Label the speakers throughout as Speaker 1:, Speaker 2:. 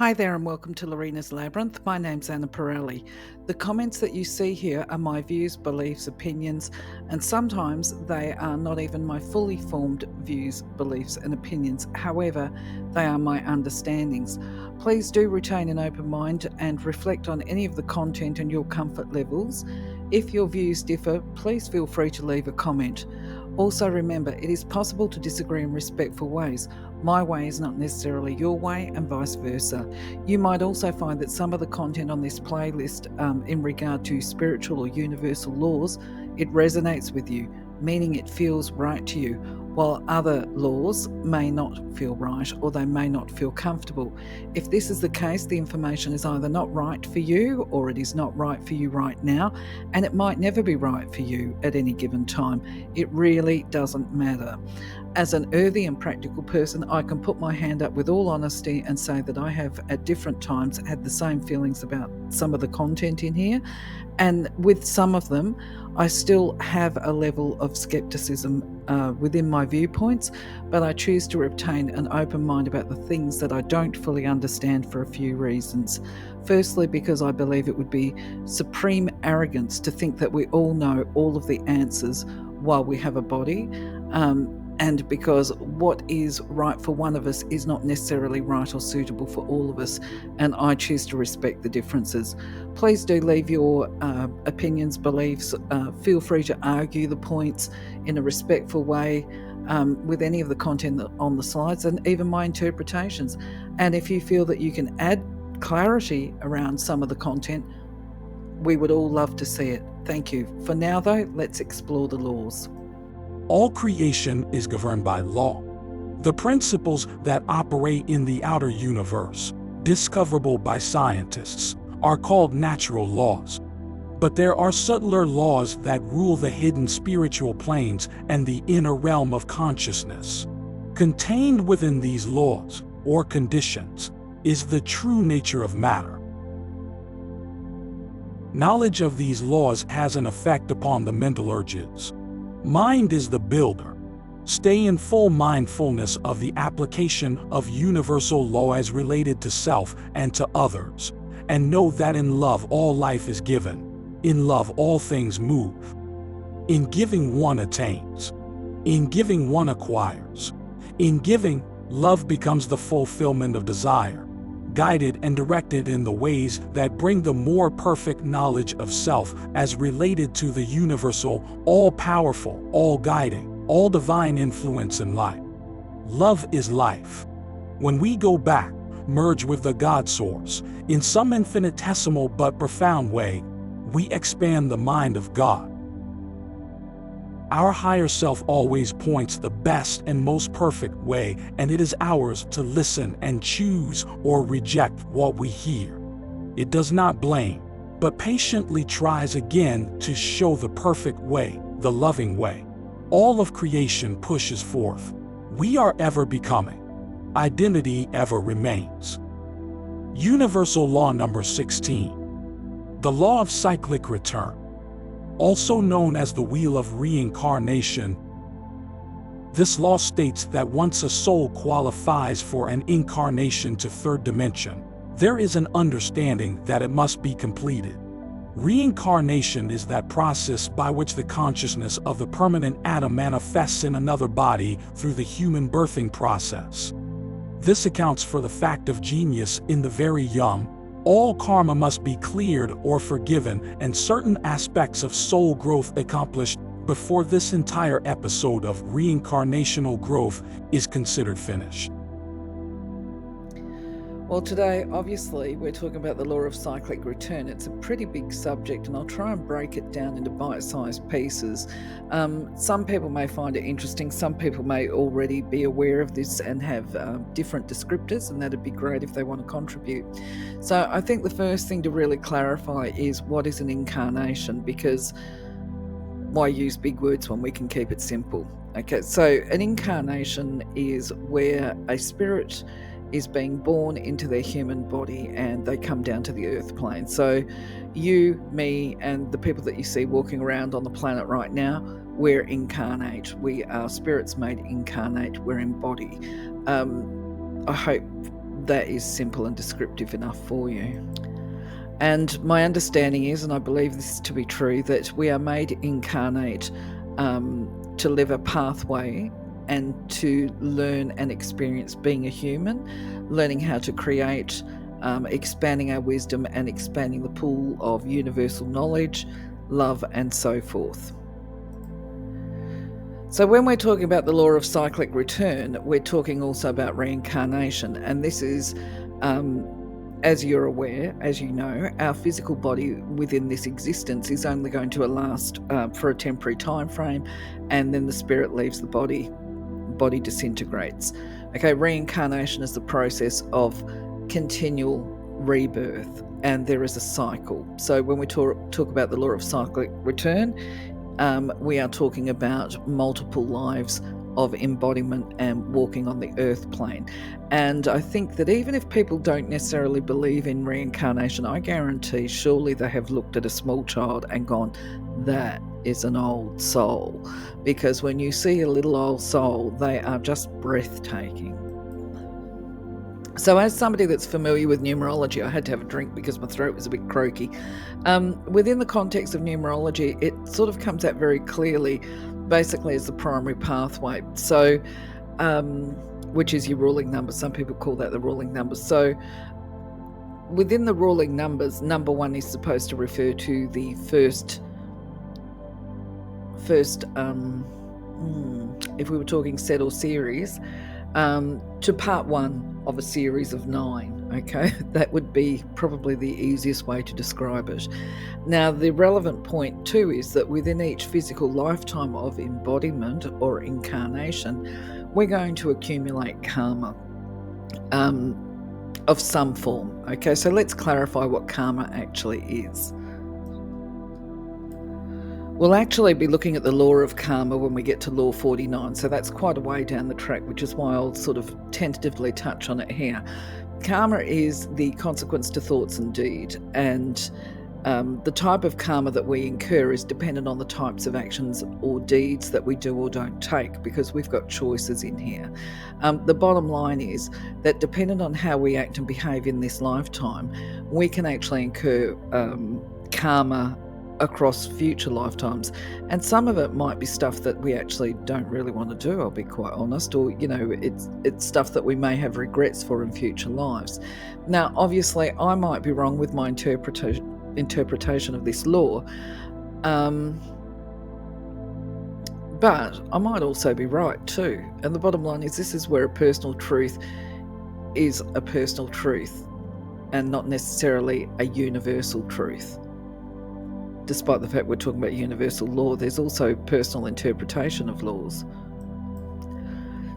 Speaker 1: Hi there and welcome to Lorena's Labyrinth. My name's Anna Pirelli. The comments that you see here are my views, beliefs, opinions, and sometimes they are not even my fully formed views, beliefs, and opinions. However, they are my understandings. Please do retain an open mind and reflect on any of the content and your comfort levels. If your views differ, please feel free to leave a comment. Also remember, it is possible to disagree in respectful ways. My way is not necessarily your way and vice versa. You might also find that some of the content on this playlist in regard to spiritual or universal laws, it resonates with you, meaning it feels right to you, while other laws may not feel right or they may not feel comfortable. If this is the case, the information is either not right for you or it is not right for you right now, and it might never be right for you at any given time. It really doesn't matter. As an earthy and practical person, I can put my hand up with all honesty and say that I have at different times had the same feelings about some of the content in here. And with some of them, I still have a level of skepticism within my viewpoints, but I choose to retain an open mind about the things that I don't fully understand for a few reasons. Firstly, because I believe it would be supreme arrogance to think that we all know all of the answers while we have a body. And because what is right for one of us is not necessarily right or suitable for all of us, and I choose to respect the differences. Please do leave your opinions, beliefs. Feel free to argue the points in a respectful way with any of the content on the slides and even my interpretations. And if you feel that you can add clarity around some of the content, we would all love to see it. Thank you. For now, though, let's explore the laws.
Speaker 2: All creation is governed by law. The principles that operate in the outer universe, discoverable by scientists, are called natural laws. But there are subtler laws that rule the hidden spiritual planes and the inner realm of consciousness. Contained within these laws, or conditions, is the true nature of matter. Knowledge of these laws has an effect upon the mental urges. Mind is the builder. Stay in full mindfulness of the application of universal law as related to self and to others, and know that in love all life is given. In love all things move. In giving one attains. In giving one acquires. In giving, love becomes the fulfillment of desire, guided and directed in the ways that bring the more perfect knowledge of self as related to the universal, all-powerful, all-guiding, all-divine influence in life. Love is life. When we go back, merge with the God Source, in some infinitesimal but profound way, we expand the mind of God. Our higher self always points the best and most perfect way, and it is ours to listen and choose or reject what we hear. It does not blame, but patiently tries again to show the perfect way, the loving way. All of creation pushes forth. We are ever becoming. Identity ever remains. Universal Law number 16. The law of cyclic return, also known as the wheel of reincarnation. This law states that once a soul qualifies for an incarnation to third dimension, there is an understanding that it must be completed. Reincarnation is that process by which the consciousness of the permanent atom manifests in another body through the human birthing process. This accounts for the fact of genius in the very young. All karma must be cleared or forgiven and certain aspects of soul growth accomplished before this entire episode of reincarnational growth is considered finished.
Speaker 1: Well, today, obviously, we're talking about the law of cyclic return. It's a pretty big subject, and I'll try and break it down into bite-sized pieces. Some people may find it interesting. Some people may already be aware of this and have different descriptors, and that'd be great if they want to contribute. So I think the first thing to really clarify is what is an incarnation, because why use big words when we can keep it simple? Okay, so an incarnation is where a spirit is being born into their human body and they come down to the earth plane. So you, me, and the people that you see walking around on the planet right now, we're incarnate. We are spirits made incarnate. We're embodied. I hope that is simple and descriptive enough for you. And my understanding is, and I believe this to be true, that we are made incarnate to live a pathway and to learn and experience being a human, learning how to create, expanding our wisdom and expanding the pool of universal knowledge, love, and so forth. So when we're talking about the law of cyclic return, we're talking also about reincarnation. And this is, as you're aware, as you know, our physical body within this existence is only going to last for a temporary time frame, and then the spirit leaves the body disintegrates. Okay, reincarnation is the process of continual rebirth, and there is a cycle. So when we talk about the law of cyclic return, we are talking about multiple lives of embodiment and walking on the earth plane. And I think that even if people don't necessarily believe in reincarnation, I guarantee surely they have looked at a small child and gone, that is an old soul. Because when you see a little old soul, they are just breathtaking. So as somebody that's familiar with numerology, I had to have a drink because my throat was a bit croaky. Within the context of numerology, it sort of comes out very clearly, basically as the primary pathway. So, which is your ruling number. Some people call that the ruling number. So within the ruling numbers, number 1 is supposed to refer to the first, if we were talking set or series, to part 1 of a series of 9. Okay, that would be probably the easiest way to describe it. Now, the relevant point too is that within each physical lifetime of embodiment or incarnation, we're going to accumulate karma of some form. Okay, so let's clarify what karma actually is. We'll actually be looking at the law of karma when we get to law 49, so that's quite a way down the track, which is why I'll sort of tentatively touch on it here. Karma is the consequence to thoughts and deed, and the type of karma that we incur is dependent on the types of actions or deeds that we do or don't take, because we've got choices in here. The bottom line is that depending on how we act and behave in this lifetime, we can actually incur karma across future lifetimes, and some of it might be stuff that we actually don't really want to do, I'll be quite honest, or it's stuff that we may have regrets for in future lives. Now obviously I might be wrong with my interpretation of this law, but I might also be right too. And the bottom line is, this is where a personal truth is a personal truth and not necessarily a universal truth. Despite the fact we're talking about universal law, there's also personal interpretation of laws.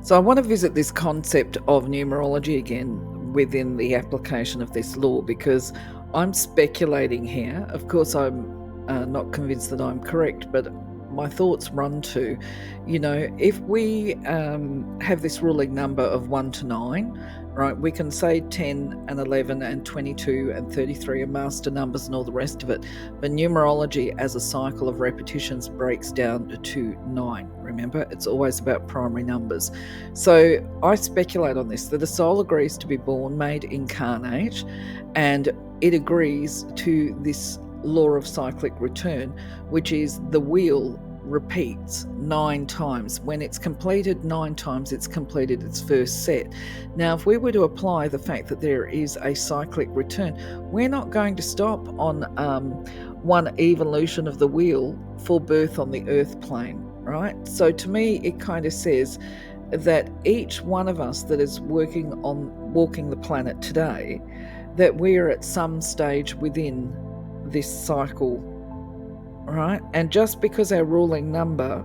Speaker 1: So I want to visit this concept of numerology again within the application of this law, because I'm speculating here. Of course, I'm not convinced that I'm correct, but my thoughts run to, if we have this ruling number of 1 to 9, right, we can say 10 and 11 and 22 and 33 are master numbers and all the rest of it. But numerology as a cycle of repetitions breaks down to 9. Remember, it's always about primary numbers. So I speculate on this, that a soul agrees to be born, made incarnate, and it agrees to this law of cyclic return, which is the wheel repeats 9 times. When it's completed 9 times, it's completed its first set. Now, if we were to apply the fact that there is a cyclic return, we're not going to stop on one evolution of the wheel for birth on the earth plane, right? So to me, it kind of says that each one of us that is working on walking the planet today, that we're at some stage within this cycle, right? And just because our ruling number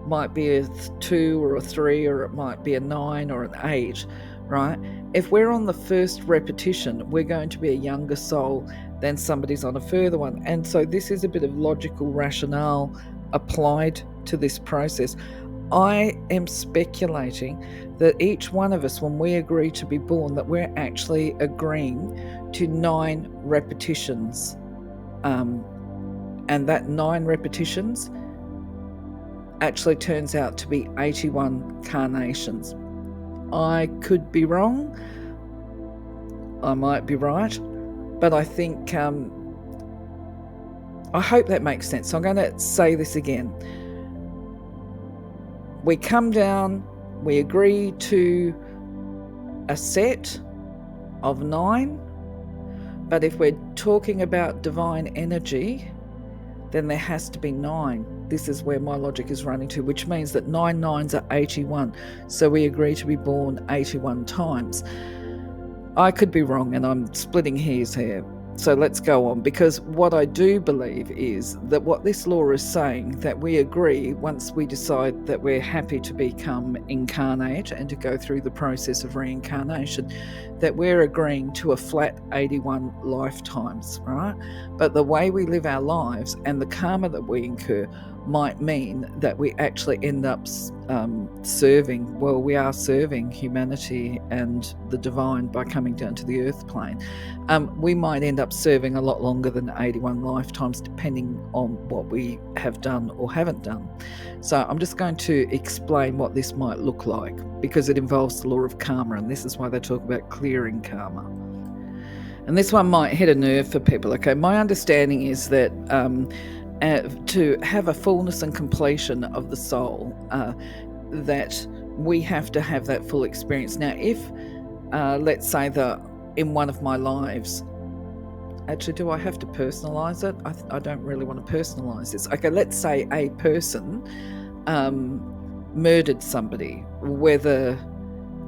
Speaker 1: might be a 2 or a 3, or it might be a 9 or an 8, right? If we're on the first repetition, we're going to be a younger soul than somebody's on a further one. And so this is a bit of logical rationale applied to this process. I am speculating that each one of us, when we agree to be born, that we're actually agreeing to 9 repetitions. And that 9 repetitions actually turns out to be 81 carnations. I could be wrong, I might be right, but I think I hope that makes sense. So I'm going to say this again. We come down, we agree to a set of 9, but if we're talking about divine energy, then there has to be 9. This is where my logic is running to, which means that 9 9s are 81. So we agree to be born 81 times. I could be wrong, and I'm splitting hairs here. So let's go on, because what I do believe is that what this law is saying, that we agree once we decide that we're happy to become incarnate and to go through the process of reincarnation, that we're agreeing to a flat 81 lifetimes, right? But the way we live our lives and the karma that we incur might mean that we actually end up serving, well, we are serving humanity and the divine by coming down to the earth plane. We might end up serving a lot longer than 81 lifetimes, depending on what we have done or haven't done. So I'm just going to explain what this might look like, because it involves the law of karma, and this is why they talk about clearing karma. And this one might hit a nerve for people. Okay, my understanding is that to have a fullness and completion of the soul, that we have to have that full experience. Now, if let's say that in one of my lives, actually, do I have to personalize it? I don't really want to personalize this. Okay, let's say a person murdered somebody, whether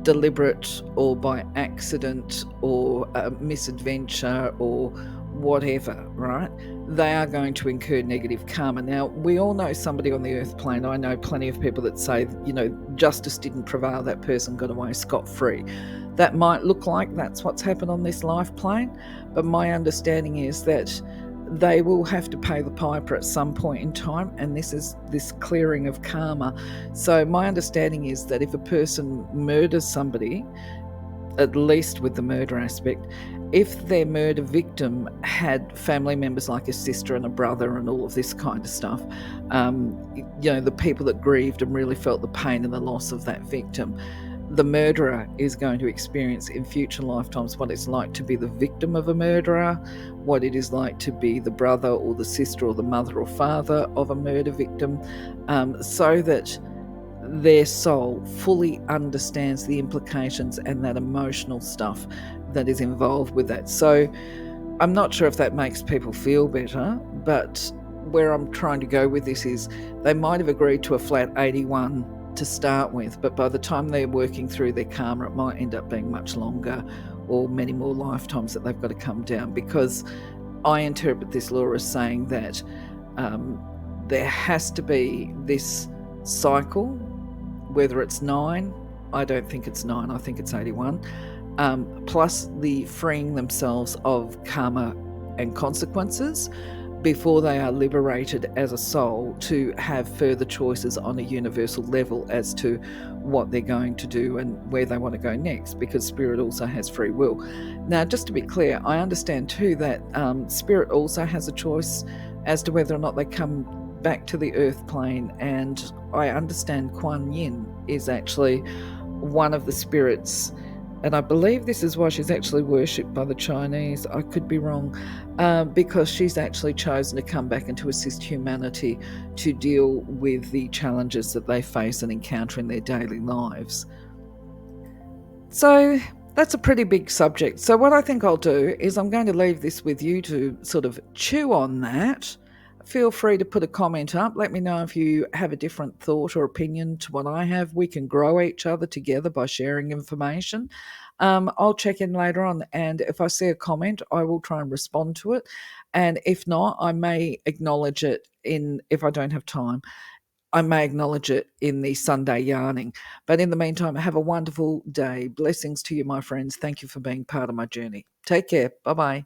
Speaker 1: deliberate or by accident or misadventure or whatever, right? They are going to incur negative karma. Now, we all know somebody on the earth plane. I know plenty of people that say, justice didn't prevail, that person got away scot-free. That might look like that's what's happened on this life plane, but my understanding is that they will have to pay the piper at some point in time, and this is this clearing of karma. So my understanding is that if a person murders somebody, at least with the murder aspect, if their murder victim had family members like a sister and a brother and all of this kind of stuff, the people that grieved and really felt the pain and the loss of that victim, the murderer is going to experience in future lifetimes what it's like to be the victim of a murderer, what it is like to be the brother or the sister or the mother or father of a murder victim, so that their soul fully understands the implications and that emotional stuff that is involved with that. So I'm not sure if that makes people feel better, but where I'm trying to go with this is they might have agreed to a flat 81 to start with, but by the time they're working through their karma, it might end up being much longer or many more lifetimes that they've got to come down, because I interpret this law as saying that there has to be this cycle, whether it's 9, I don't think it's 9, I think it's 81, plus the freeing themselves of karma and consequences before they are liberated as a soul to have further choices on a universal level as to what they're going to do and where they want to go next, because spirit also has free will. Now, just to be clear, I understand too that spirit also has a choice as to whether or not they come back to the earth plane, and I understand Kuan Yin is actually one of the spirits, and I believe this is why she's actually worshipped by the Chinese. I could be wrong, because she's actually chosen to come back and to assist humanity to deal with the challenges that they face and encounter in their daily lives. So that's a pretty big subject. So what I think I'll do is I'm going to leave this with you to sort of chew on that. Feel free to put a comment up. Let me know if you have a different thought or opinion to what I have. We can grow each other together by sharing information. I'll check in later on, and if I see a comment, I will try and respond to it. And if not, I may acknowledge it if I don't have time. I may acknowledge it in the Sunday yarning. But in the meantime, have a wonderful day. Blessings to you, my friends. Thank you for being part of my journey. Take care. Bye-bye.